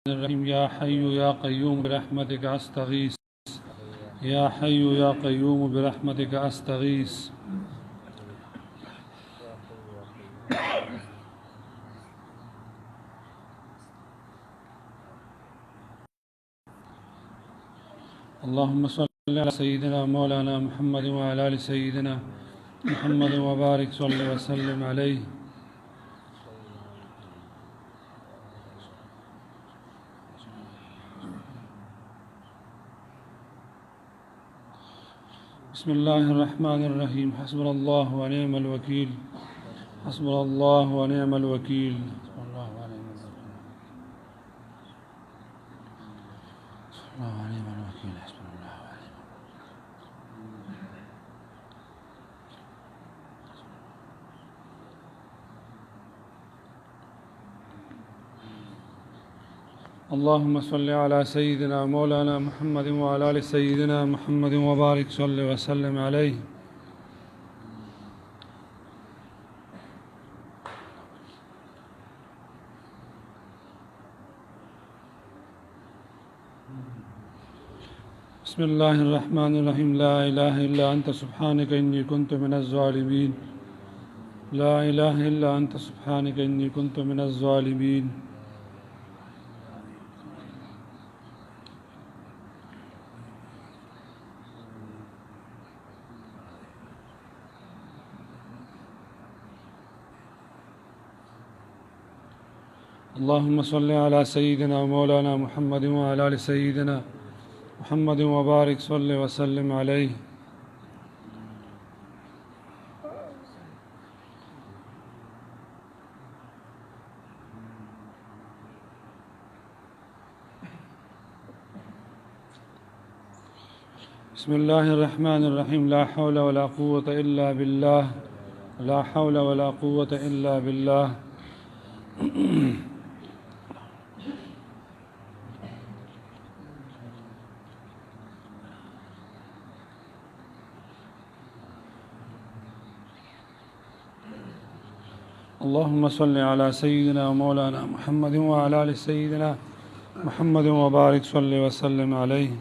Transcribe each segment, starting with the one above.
الرحيم يا حي يا قيوم برحمتك أستغيث يا حي يا قيوم برحمتك أستغيث اللهم صل على سيدنا مولانا محمد وعلى آل سيدنا محمد وبارك صل وسلم عليه. بسم الله الرحمن الرحيم. حسبنا الله ونعم الوكيل. حسبنا الله ونعم الوكيل. حسبنا الله ونعم الوكيل. حسبنا الله ونعم الوكيل. حسبنا الله ونعم الوكيل. اللهم صل على سيدنا مولانا محمد وعلى آل سيدنا محمد وبارك صل وسلم عليه. بسم الله الرحمن الرحيم. لا إله إلا أنت سبحانك إني كنت من الظالمين. لا إله إلا أنت سبحانك إني كنت من الظالمين. اللهم صل على سيدنا مولانا محمد وعلى آل سيدنا محمد وبارك صل وسلم عليه. بسم الله الرحمن الرحيم. لا حول ولا قوة إلا بالله. لا حول ولا قوة إلا بالله. اللهم صل على سيدنا مولانا محمد وعلى آل سيدنا محمد وبارك صل وسلم عليه.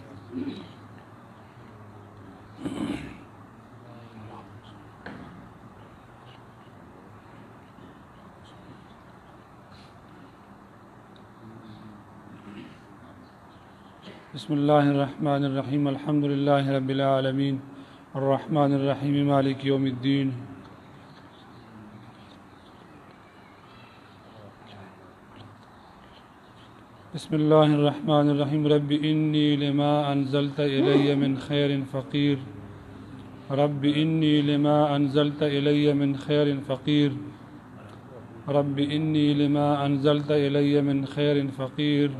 بسم الله الرحمن الرحيم. الحمد لله رب العالمين الرحمن الرحيم مالك يوم الدين. بسم الله الرحمن الرحيم. رب إني لما أنزلت إلي من خير فقير. رب إني لما أنزلت إلي من خير فقير. رب إني لما أنزلت إلي من خير فقير.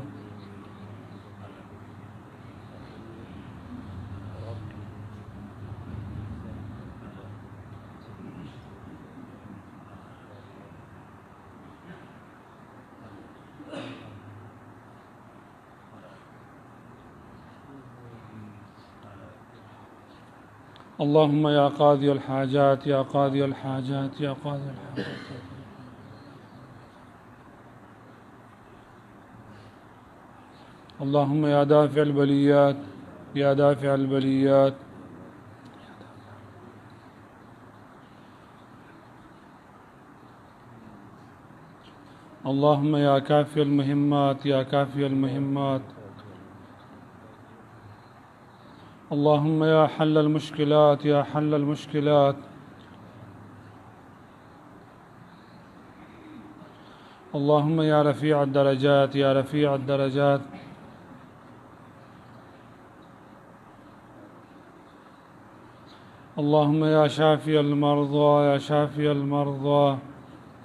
اللهم يا قاضي الحاجات يا قاضي الحاجات يا قاضي الحاجات. اللهم يا دافع البليات يا دافع البليات. اللهم يا كافي المهمات يا كافي المهمات. اللهم يا حل المشكلات يا حل المشكلات. اللهم يا رفيع الدرجات يا رفيع الدرجات. اللهم يا شافي المرضى يا شافي المرضى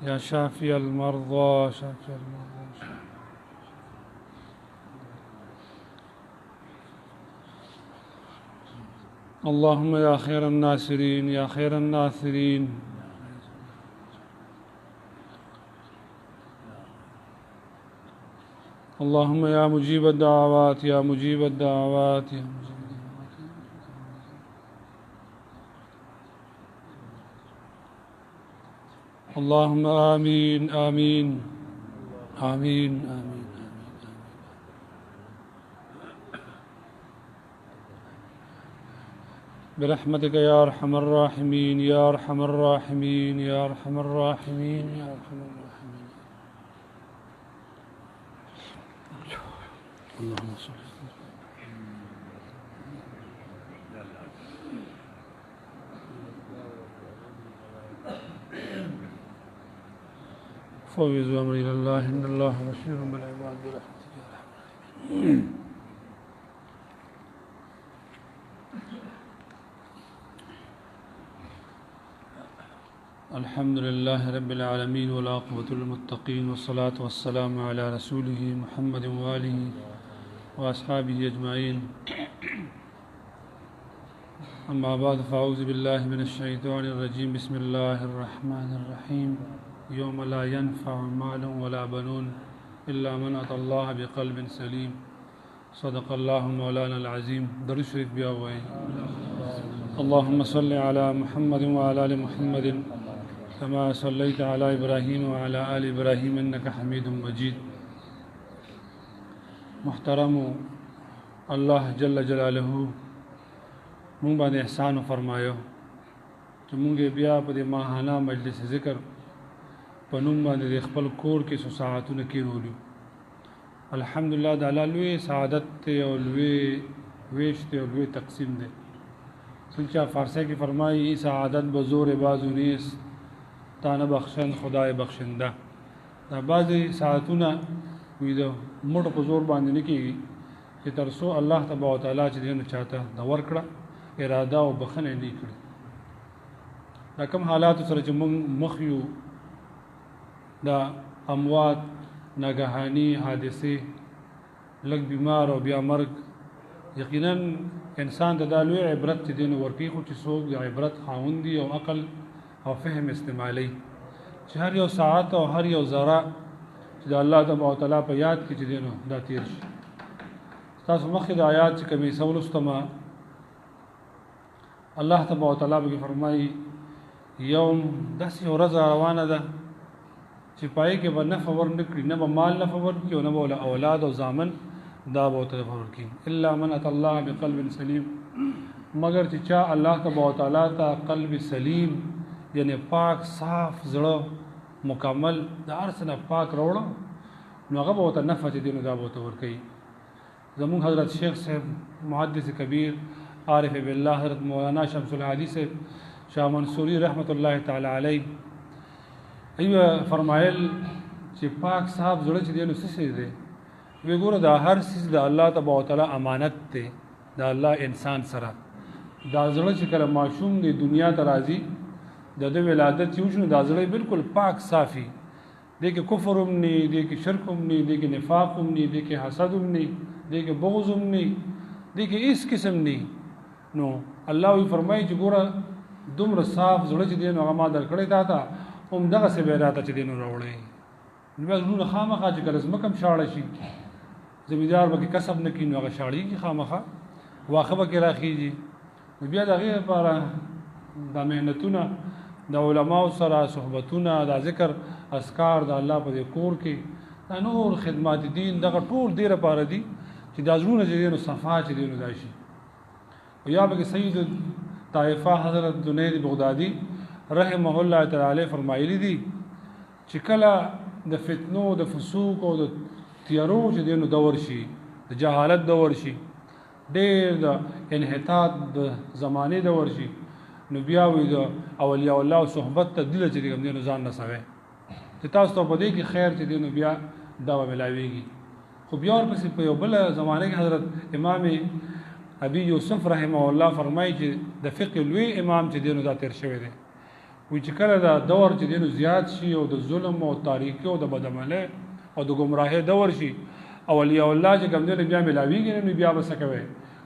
يا شافي المرضى شافي المرضى. اللهم يا خير الناصرين يا خير الناصرين. اللهم يا مجيب الدعوات يا مجيب الدعوات يا مجيب الدعوات. اللهم آمين آمين آمين آمين آمين. برحمتك يا أرحم الراحمين يا أرحم الراحمين يا أرحم الراحمين يا أرحم الراحمين. اللهم صل فوضوا أمري إلى الله إن الله بشير بالعباد برحمتك يا أرحم الراحمين. الحمد لله رب العالمين والعاقبة للمتقين والصلاة والسلام على رسوله محمد وآله وأصحابه أجمعين. أما بعد فأعوذ بالله من الشيطان الرجيم. بسم الله الرحمن الرحيم. يوم لا ينفع مال ولا بنون إلا من أتى الله بقلب سليم. صدق الله مولانا العظيم. درود شريف بياوي. اللهم صل على محمد وعلى آل محمد كما صليت على إبراهيم وعلى آل إبراهيم إنك حميد مجيد. محترم الله جل جلاله مونږ باندې احسان فرمایو چې مونږ بیا په دې ماهانه مجلس ذکر په نوم باندې د خپل کور کې څو ساعتونه کېنولو. الحمدلله د الله لوی سعادت دی او لوی ویش دی او لوی تقسیم دی. څنګه فارسی کې فرمایي سعادت به زور بازو نیست تانه بخشن خدای بخشنده. دا بعضې ساعتونه وي د مټو په زور باندې نه کېږي چې تر څو الله تبارک وتعالی چې دی نو چاته د ورکړه اراده او بخنه نه کړي. دا کوم حالاتو سره چې موږ مخ یو دا اموات ناګهاني حادثې لږ بیمار او بیا مرګ یقینا انسان ته دا لوی عبرت چې دی نو ورکوي خو چې څوک د عبرت خاوند دي او عقل او فهم استعمالي چې هر یو ساعت او هر یو ذره چې د الله تبارک وتعالی په یاد کې چې دی نو دا تیر شي. تاسو مخکې د آیات چې کومې څه ولوستمه الله تبارک وتعالی به فرمایي یوم داسې ورځ روانه ده چې پای کې به نفع ورنکړي نه به مال نفع ورکړي او نه به اولاد او زامن دا به ورته نفع ورکړي الا من اتى الله بقلب سلیم مگر چې چا الله تبارک وتعالی ته قلب سلیم یعنی پاک صاف زړه مکمل د هر څه نه پاک راوړه نو هغه به ورته نفع چې دی نو دا به ورته ورکوي. زمونږ حضرت شیخ صاحب محدث کبیر عارف بالله حضرت مولانا شمس الحادی صاحب شاہ منصوری رحمت الله تعالی علیه ایوه فرمایل چې پاک صاحب زړه چې دی نو څه شی دی وی ګوره دا هر څیز د الله تبارک وتعالی امانت دی د الله انسان سره. دا زړه چې کله معصوم دی دنیا ته راځي د دې ولادت یو شنو دا زړه بالکل پاک صافي دی کې کفر هم نه دی کې شرک هم نه دی کې نفاق هم نه دی کې حسد هم نه دی کې بغض هم نه دی کې هیڅ قسم نه. نو الله وی فرمایي چې ګوره دومره صاف زړه چې دی نو هغه ما درکړی تا ته هم دغه څه به راته چې دی نو راوړی نو بیا زړونه خامخا چې کله ځمکه هم شاړه شي زمیندار به کې کسب نه کړي نو هغه شاړېږي خامخا واښه به کې راخېږي نو بیا د هغې لپاره دا محنتونه د علماو سره صحبتونه دا ذکر اذکار د الله په دې کور کې دا نور خدمات دین دغه ټول دې لپاره دي چې دا زړونه چې دی نو صفا چې دی نو دا شي. یا به کې سید طائفه حضرت جنید بغدادي رحمه الله تعالی فرمایلی دي چې کله د فتنو د فسوق او د تیارو چې دی نو دور شي د جهالت دور شي ډېر د انحطاط د زمانه دور شي نو بیا وي د اولیاء الله صحبت ته دل چې کوم دی نو ځان نه سوي چې تاسو ته په دې کې خیر چې دی نو بیا دا ملاويږي. خو بیا ورپسې په یو بل زمانه کې حضرت امام ابي یوسف رحمه الله فرمایي چې د فقه لوی امام چې دی نو دا تیر شوی دی وی چې کله دا دور چې دی نو زیات شي او د ظلم او تاریکی او د بدعمله او د گمراهۍ دور شي اولیاء الله چې کوم دی بیا ملاويږي نو بیا وسه کوي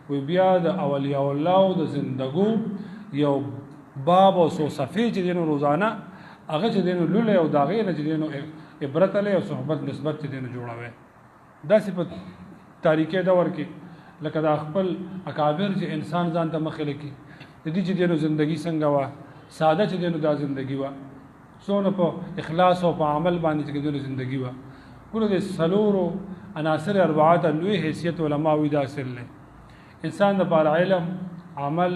وی بیا د اولیاء الله او د زندګو یو باب او سو صفی چې دی نو روزانه هغه چې دی نو لولې او داغې نه چې دی نو عبرت له او صحبت نسبت چې دی نو جوړاوي داسې په تاریکی دور کې لکه دا خپل اکابر چې انسان ځان ته مخې لکي د دې چې دی نو زندگی څنګه وا ساده چې دی نو دا زندگی وا څونه په اخلاص او په عمل باندې چې دی نو زندگی وا ګوره د سلورو عناصر اربعه لوی حیثیت علما وی دا اصل له انسان د بار علم عمل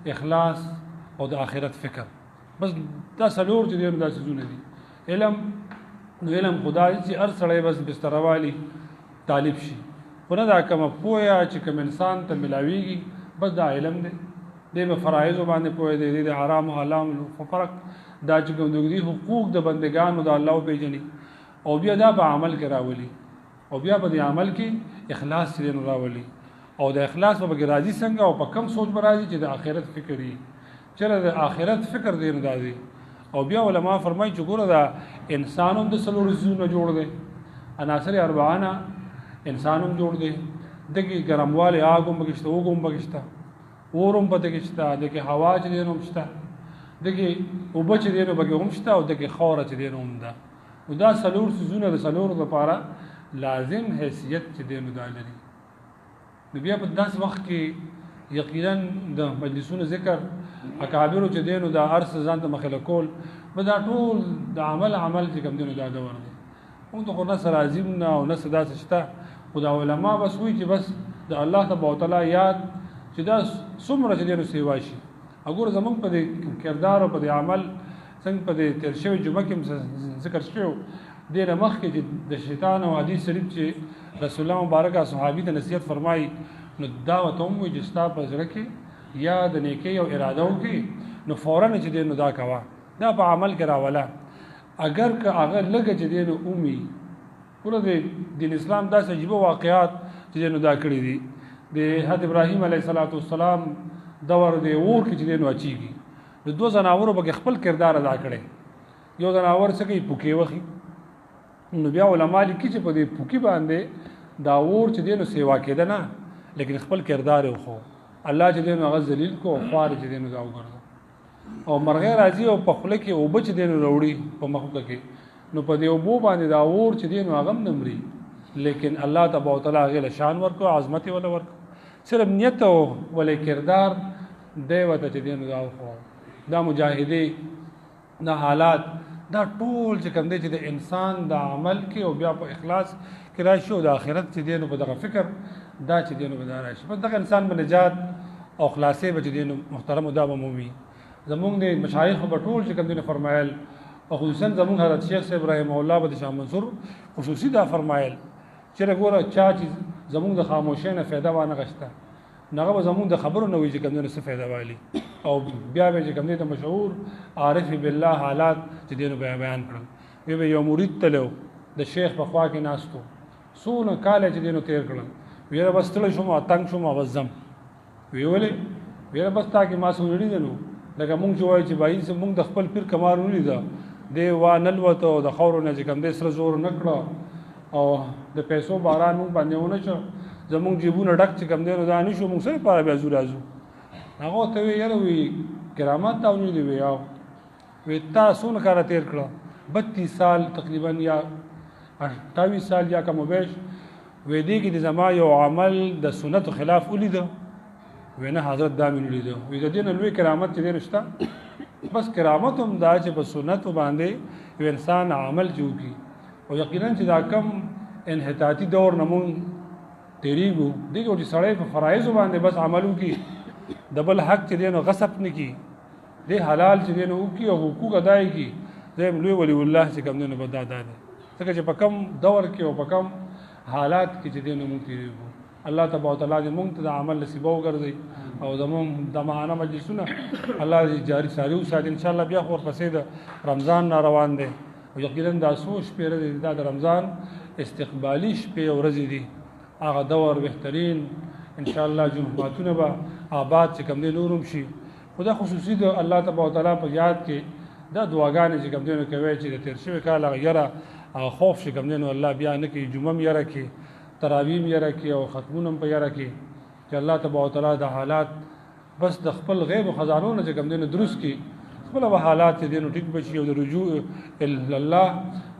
اخلاص او د آخرت فکر. بس دا څلور چې دی دا څه دي. علم خدای چې هر سړی بس بستروالی طالب شي، خو نه دا کومه پوهه چې کوم انسان ته ملاویږي بس دا علم دی. دی به فرایضو باندې پوهه دی، د حرام او حلال فرق، دا چې کوم د حقوق د بندگانو د الله پیژني او بیا دا په عمل کې راولي او بیا په دې عمل کې اخلاص سره راولي او د اخلاص په بګی راضي څنګه او په کم سوچ برازي چې د آخرت فکر یې چیرې د آخرت فکر دی نه راځي. او بیا علما فرمایي چې ګوره دا انسانوم د څلور څیزونو جوړ دی، عناصر اربعه انسانوم جوړ دی، دغه ګرمواله آګوم بګشته وګوم بګشته اورم پته کېشته، دغه هوا چې دی نوم شته، دغه اوبه چې دی نو بګي هم شته او دغه خوره چې دی نوم ده. او دا څلور څیزونه د څلور لپاره لازم حیثیت چې دی نو دا لري. نو بیا په داس وخت کې یقینا د مجلسونو ذکر اکابر چې دی نو دا ارس ځان ته مخله کول به دا ټول د عمل چې کوم دی نو دا دور دی. اون ته خو نه سره عظیم نه او نه صدا شته. خدا علما بس وی چې بس د الله تبارک وتعالى یاد چې دا څومره چې دی نو سیوا شي. اګور زمونږ په دې کردار او په دې عمل څنګه په دې تیر شوی جمعه کې ذکر شوی د مخ کې د شیطان او حدیث شریف چې رسول الله مبارک صحابي ته نصیحت فرمایي نو دا وته مو چې ستا په زړه کې یا د نیکی او اراده وکي نو فورا چې دی نو دا کوا دا په عمل کې راولا. اگر که هغه لګ چې دی نو اومي پوره د دین اسلام دا عجیب واقعات چې دی نو دا کړی دي. د حضرت ابراهیم علیه السلام دور دی اور کې چې دی نو اچيږي نو دو زناورو به خپل کردار ادا کړي. یو زناور څه کوي پوکي وخی نو بیا علما لیکي چې په دې پوکي باندې دا اور چې دی نو سیوا کېده نه لیکن خپل کردار خو الله چې دی نو هغه ذلیل کو خوار چې دی نو دا وګرځي او مرغه راځي او په خله کې او بچ دی نو وروړي په مخه کې نو په دې وبو باندې دا اور چې دی نو هغه نمري لیکن الله تبارک وتعالى غل شان ورکو عظمت ولا ورکو صرف نیت او ولې کردار دی وته چې دی نو دا خو دا مجاهدی دا حالات دا ټول چې کوم دی چې د انسان د عمل کې او بیا په اخلاص کې راشي او د آخرت چې دی نو په دغه فکر دا چې دی نو به راشي بس دغه انسان به نجات او خلاصې به چې دی نو محترم دا به مومي. زمونږ د مشایخ په ټول چې کوم دی فرمایل او خصوصا زمونږ حضرت شیخ ابراهیم الله بده شاه منصور خصوصي دا فرمایل چې وګوره چا چې زمونږ د خاموشۍ نه فایده وانه غشته نغه به زمونږ د خبرو نه وي چې کوم دی څه فایده والی او بیا به چې کوم دی ته مشهور عارف بالله حالات چې دی نو بیان کړل. وی یو مرید تلو د شیخ په خوا کې ناستو سونه کال چې دی نو تیر کړل ویره بس تل شوم اتنګ شوم وزم ویولې ویره بس تا کې ما سونړي دنو لکه مونږ جوړای چې بای چې مونږ د خپل پیر کمار ولې دا دی وا نلوته د خورو نه چې کوم دی سره زور نکړه او د پیسو باران مونږ باندې ونه شو زمونږ جیبونه ډک چې کوم دی نو دا نه شو مونږ سره پاره بیا زور ازو هغه ته یاره وی کرامت تا ونی دی ویاو وی تاسو نه کار تیر کړه 32 سال تقریبا یا 28 سال یا کوم بیش وې دې کې د زما یو عمل د سنت خلاف ولید وینه حضرت دا من ولید وې د دین لوی کرامت چې نشته بس کرامت هم دا چې په سنت باندې یو انسان عمل جوړي او یقینا چې دا کم انحطاطي دور نمون تیریږي دغه چې سړی په فرایض باندې بس عملو کې دبل حق چې دینو غصب نه کی د حلال چې دینو کی او حقوق ادا کی زم لوی ولی الله چې کوم دینو بدا ده څنګه چې په کم دور کې او په کم حالات کې چې دینو مونږ تیریږو. الله تبارک وتعالى دې مونږ ته د عمل نصیب وګرځي او زموږ د معنا مجلسونه الله دې جاری ساري او ساتي ان شاء الله. بیا خور پسې د رمضان نه روان دي او یقینا دا سوچ پیره د رمضان استقبالی شپې او ورځې دي هغه دور بهترین ان شاء الله جمعاتونه به آباد چې کوم دي نورم شي. خدا خصوصي د الله تبارک وتعالى په یاد کې دا دعاګانې چې کوم دي نو کوي چې د تیر شوی کال غیره او خوف چې کوم دي نو الله بیا نه کوي جمعه یاره کې تراویم یاره کې او ختمونه په یاره کې چې الله تبارک وتعالى د حالات بس د خپل غیب او خزانو نه چې کوم دي نو درست کی خپل به حالات دي نو ټیک بشي او د رجوع ال الله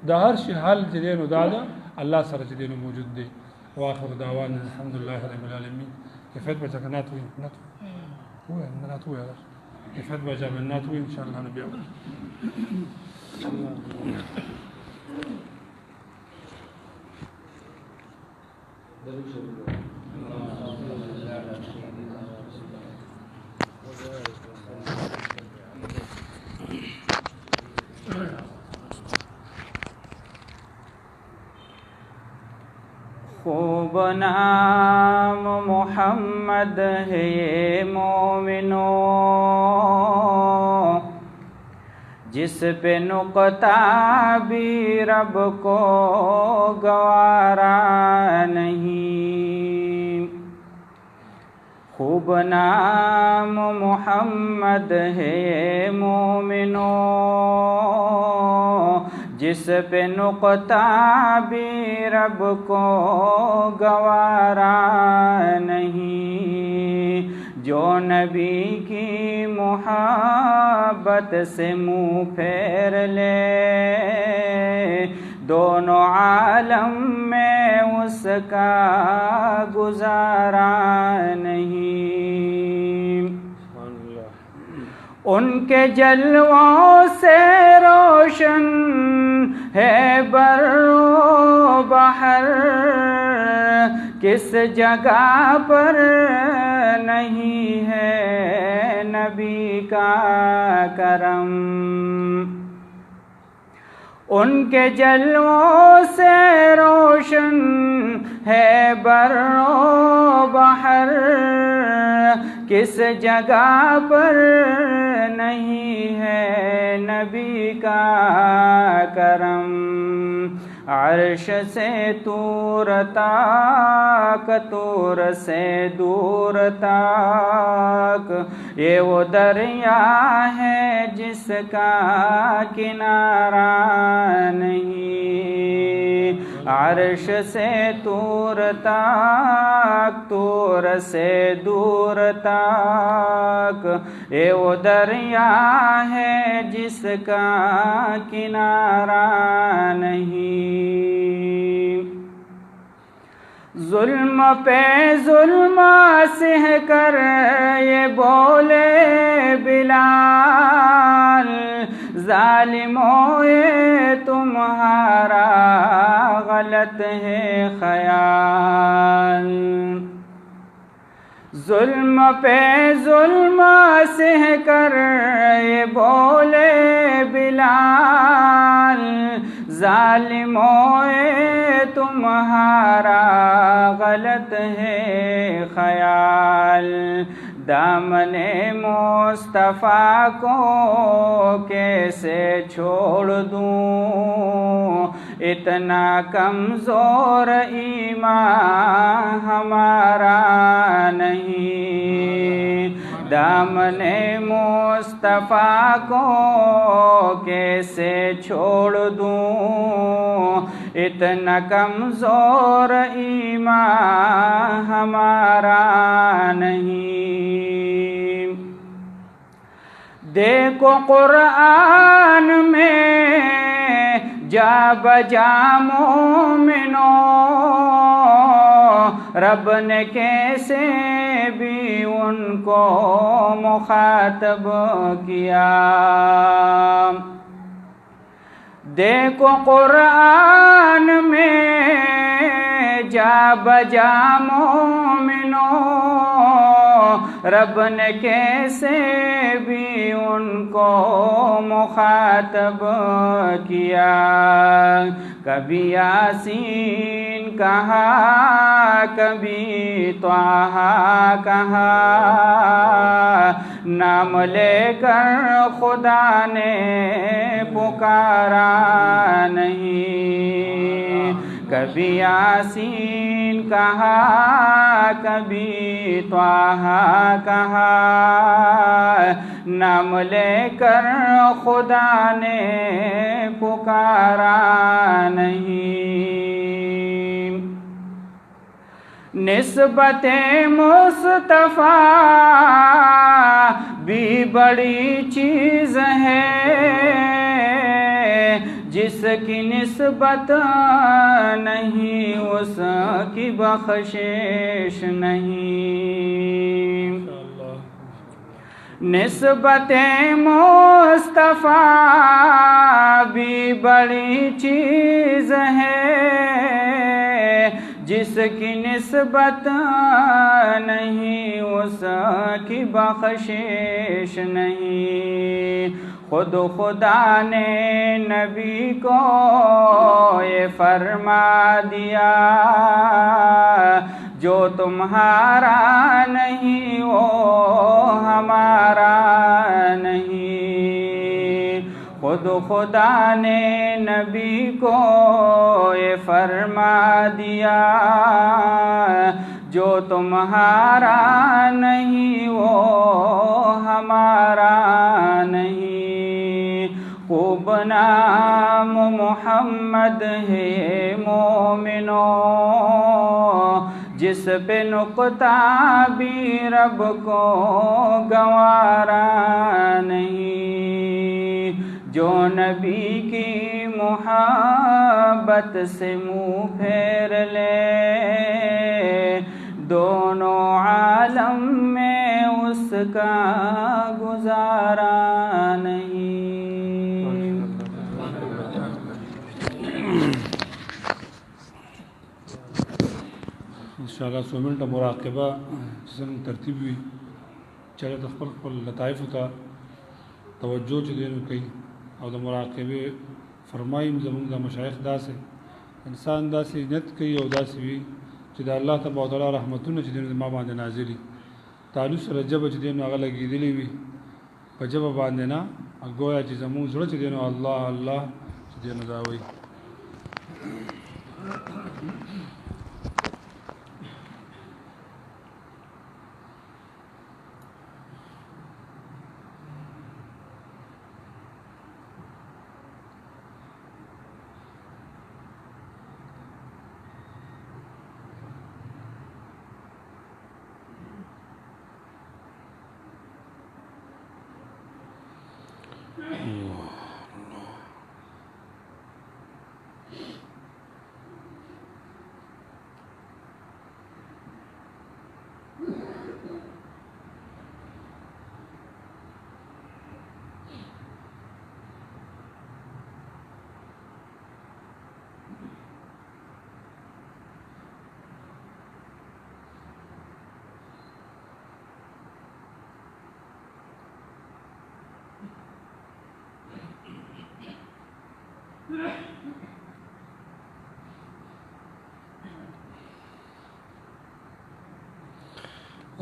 د هر شي حل چې دي نو دا الله سره چې دي نو موجود دي. واخر دعوانا الحمد لله رب العالمين. كيفات بجابنات وين ناتو هو ناتو يا كيفات بجابنات وين ان شاء الله نبي الله خوب نام محمد ہے یہ مومنوں، جس پہ نقطہ بھی رب کو گوارا نہیں۔ خوب نام محمد ہے یہ مومنوں، جس پہ نقطہ بھی رب کو گوارا نہیں۔ جو نبی کی محبت سے منہ پھیر لے، دونوں عالم میں اس کا گزارا نہیں۔ ان کے جلووں سے روشن ہے بر و بحر، کس جگہ پر نہیں ہے نبی کا کرم۔ ان کے جلووں سے روشن ہے بر و بحر، کس جگہ پر نہیں ہے نبی کا کرم۔ عرش سے طور تک، طور سے دور تک، یہ وہ دریا ہے جس کا کنارہ نہیں۔ عرش سے طور تک، طور سے دور تک، یہ وہ دریا ہے جس کا کنارہ نہیں۔ ظلم پہ ظلم سہ کر یہ بولے بلال، ظالموں یہ تمہارا غلط ہے خیال۔ ظلم پہ ظلم سہ کر یہ بولے بلال، ظالموں یہ تمہارا غلط ہے خیال۔ دامن مصطفیٰ کو کیسے چھوڑ دوں، اتنا کمزور ایمان ہمارا نہیں۔ دامن مصطفیٰ کو کیسے چھوڑ دوں، اتنا کمزور ایمان ہمارا نہیں۔ دیکھو قرآن میں جا بجا مومنوں، رب نے کیسے بھی ان کو مخاطب کیا۔ دیکھو قرآن میں جا بجا مومنوں، رب نے کیسے بھی ان کو مخاطب کیا۔ کبھی یاسین کہا، کبھی طٰہٰ کہا، نام لے کر خدا نے پکارا نہیں۔ کبھی یاسین کہا، کبھی طٰہٰ کہا، نام لے کر خدا نے پکارا نہیں۔ نسبت مصطفیٰ بھی بڑی چیز ہے، جس کی نسبت نہیں اس کی بخشش نہیں۔ نسبت مصطفیٰ بھی بڑی چیز ہے، جس کی نسبت نہیں اس کی بخشش نہیں۔ खुद खुदा ने नबी को ये फरमा दिया, जो तुम्हारा नहीं वो हमारा नहीं। खुद खुदा ने नबी को ये फरमा दिया, जो तुम्हारा नहीं वो हमारा नहीं। खूब नाम मोहम्मद है मोमिनो, जिस पे नुक्ता भी रब को गंवारा नहीं। जो नबी की मोहब्बत से मुँह फेर ले, दोनों आलम में उसका गुजारा नहीं। इंशाअल्लाह 100 मिनट मुराक़बा څنګه ترتیب وي چې د خپل لطایف ته توجه چې دینو کوي او د مراقبه فرمایي زموږ د مشایخ داسې انسان داسې نیت کوي او داسې وي چې د الله تبارک وتعالى رحمتونه چې دینو ما باندې نازلي تعالی سره جبه چې دینو هغه لګېدلې وي په جبه باندې نه ګویا چې زموږ زړه چې دینو الله الله چې دینو دا وایي.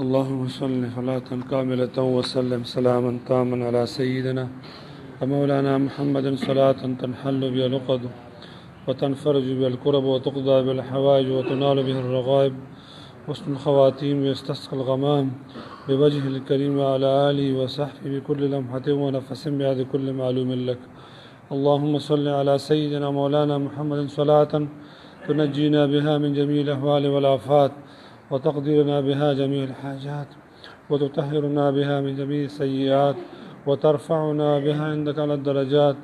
اللهم صل صلاة كاملة وسلم سلاما تاما على سيدنا ومولانا محمد، صلاة تنحل بها العقد وتنفرج بها الكرب وتقضى بها الحوائج وتنال بها الرغائب، حسن الخواتيم ويستسقى الغمام بوجه الكريم وعلى آله وصحبه بكل لمحة ونفس بعد كل معلوم لك. اللهم صل على سيدنا مولانا محمد صلاة تنجينا بها من جميع الأهوال والآفات وتقضي لنا بها جميع الحاجات وتطهرنا بها من جميع السيئات وترفعنا بها عندك على الدرجات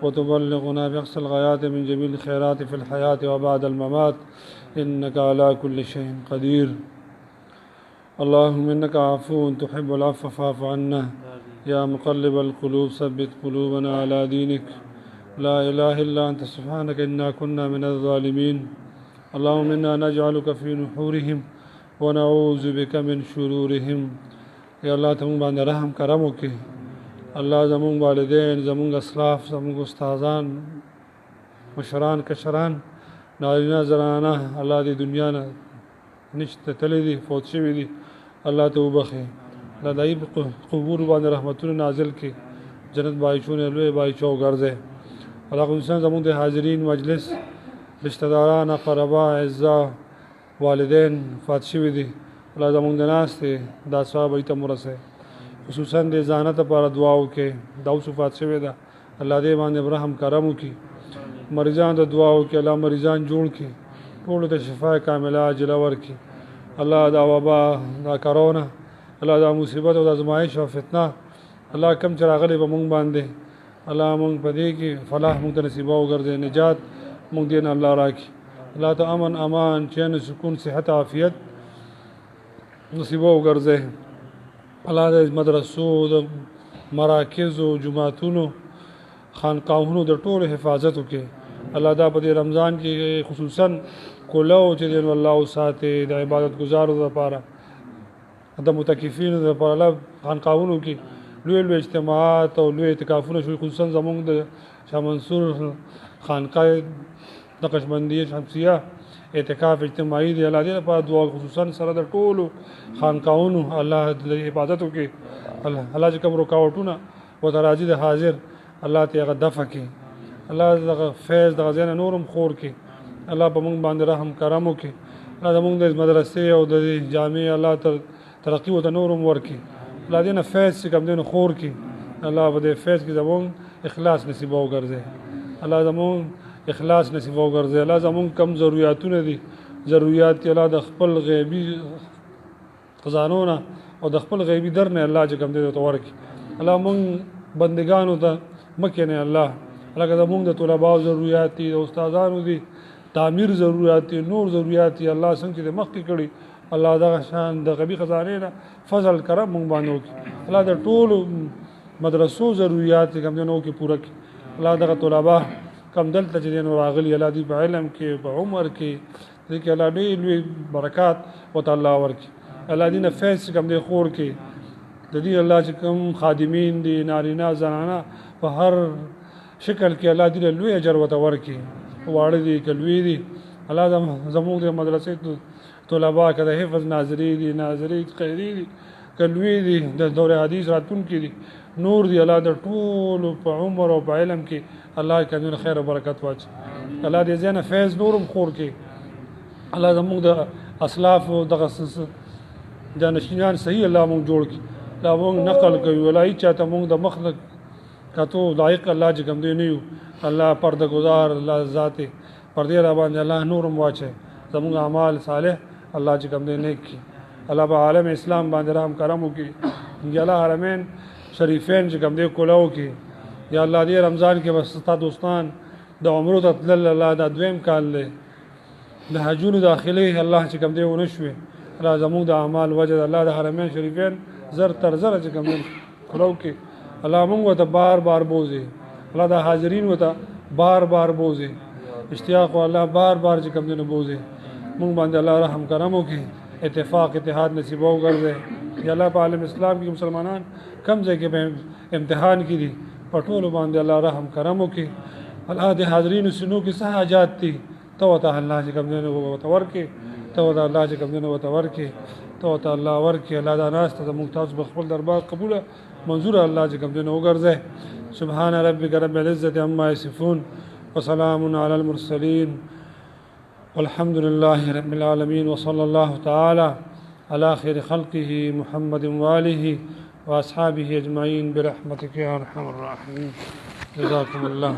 وتبلغنا بأقصى الغايات من جميع الخيرات في الحياة وبعد الممات، إنك على كل شيء قدير. اللهم إنك عفو تحب العفو فاعف عنا، يا مقلب القلوب ثبت قلوبنا على دينك. لا إله إلا أنت سبحانك إنا كنا من الظالمين. اللهم إنا نجعلك في نحورهم ونعوذ بك من شرورهم. یا الله ته مونږ باندې رحم کرم وکړي. الله زمونږ والدین، زمونږ اسلاف، زمونږ استادان، مشران، کشران، نارینه زنانه الله دې دنیا نه نشته تللی دي، فوت شوي دي، الله ته وبخي. الله دای په قبور باندې رحمتونه نازل کړي، جنت بایچونه لوی بایچو ګرځي. الله انسان زمونږ د حاضرین مجلس، رشتہ داران، اقربا، اعزا، والدین فات شوي دي، الله زمونږ د ناستې دا ثواب ایته مرسه. خصوصا د ځانت لپاره دعا وکړي، دا اوس فات شوي ده، الله دې باندې رحم کرم وکړي. مریضان ته دعا وکړي، الله مریضان جوړ کړي، ټولو ته شفا کامله عاجله ورکړي. الله دا وبا، دا کرونا، الله دا مصیبت او دا ازمایش او فتنه، الله کم چې راغلی به مونږ باندې، الله مونږ په دې کې فلاح مونږ ته نصیبه وګرځي، نجات مونږ دې نه الله راکړي. الله ته امن، امان، چین، سکون، صحت، عافیت نصیبه وګرځي. الله د مدرسو، د مراکزو، جماعتونو، خانقاهونو د ټولو حفاظت وکړي. الله دا په دې رمضان کې خصوصا کولو چې دین الله ساتي د عبادت گزارو لپاره، د متکفینو لپاره الله خانقاهونو کې لوی اجتماعات او لوی اعتکافونه شوي، خصوصا زمونږ د شاه منصور خانقاه د قشبندیه شمسیه اعتکاف اجتماعي دی. الله دې لپاره دعا، خصوصا سره د ټولو خانقاهونو الله د عبادت وکړي، الله چې کوم رکاوټونه ورته راځي د حاضر الله ته هغه دفع کړي، الله دغه فیض دغه ځای نه نورم خور کړي، الله په موږ باندې رحم کرم وکړي، الله زمونږ د مدرسې او د جامع الله ترقي ورته نورم ورکړي، الله دې نه فیض چې کوم دی نو خور کړي، الله په دې فیض کې زمونږ اخلاص نصیب وګرځي، الله زمونږ اخلاص نصیب وګرځي، الله زمونږ کم ضرورتونه دي ضرورت الله د خپل غیبی خزانو نه او د خپل غیبی در نه الله چې کوم دی ته ورکړي، الله مونږ بندگانو ته مکه نه الله لکه زمونږ د طلباو ضرورت دي، د استادانو دي تعمیر ضرورت دي، نور ضرورت دي، الله څنګه دې مخکې کړي، الله دغه شان د غیبی خزانه نه فضل کرم مونږ باندې وکړي، الله د ټولو مدرسو ضرورت کوم دی نو کې پوره کړي، الله دغه طلبا کم دلته چې نو راغلي الله دې په علم کې په عمر کې دې کې الله دې لوی برکات او تعالی ورکړي، الله دې نه فیض کم دې خور کې د دې الله چې کوم خادمین دي نارینه زنانه په هر شکل کې الله دې لوی اجر وته ورکړي، واړه دي کلوي دي، الله زموږ د مدرسې طلبا کده حفظ ناظری دي ناظری خیری دي کلوي دي د دور حدیث راتون کې دي نور دی، الله د ټول په عمر او په علم کې الله کنه خیر او برکت واچ، الله دې زنه فیض نورم خور کې، الله زموږ د اسلاف او دغه جانشینان صحیح الله مونږ جوړ کړي، الله مونږ نقل کوي ولای چاته مونږ د مخلق کتو لایق الله چې کوم دی نه یو، الله پرده گزار الله ذات پردې را باندې الله نورم واچي، زموږ اعمال صالح الله چې کوم دی نیک کړي، الله په عالم اسلام باندې رحم کرم وکړي، یا الله حرمین شریفین چې کوم دی کولاو کې، یا الله دې رمضان کې بس تا دوستان د عمرو ته تلل الله دا دویم کال دی د حجونو داخلي الله چې کوم دی ونشوي، الله زموږ د اعمال وجه الله د حرمین شریفین زر تر زر چې کوم دی کولاو کې الله موږ ته بار بار بوزي، الله د حاضرین وته بار بار بوزي، اشتیاق الله بار بار چې کوم دی نو بوزي، موږ باندې الله رحم کرم وکړي، اتفاق اتحاد نصیب وګرځي، یا الله په عالم اسلام کې مسلمانان کم ځای کې به امتحان کې دي په ټولو باندې الله رحم کرم وکړي، الله د حاضرینو سينو کې څه حاجات دي ته وته الله چې کوم دی نو وتور کې ته وته الله چې کوم دی نو وتور کې ته وته الله ورکې، الله دا ناس ته ممتاز بخپل دربار قبول منظور الله چې کوم دی نو وګرځي، سبحان ربک رب العزة عما یصفون وسلام علی المرسلین والحمد لله رب العالمين وصلى الله تعالى على خير خلقه محمد وآله وأصحابه أجمعين برحمتك يا أرحم الراحمين. جزاكم الله.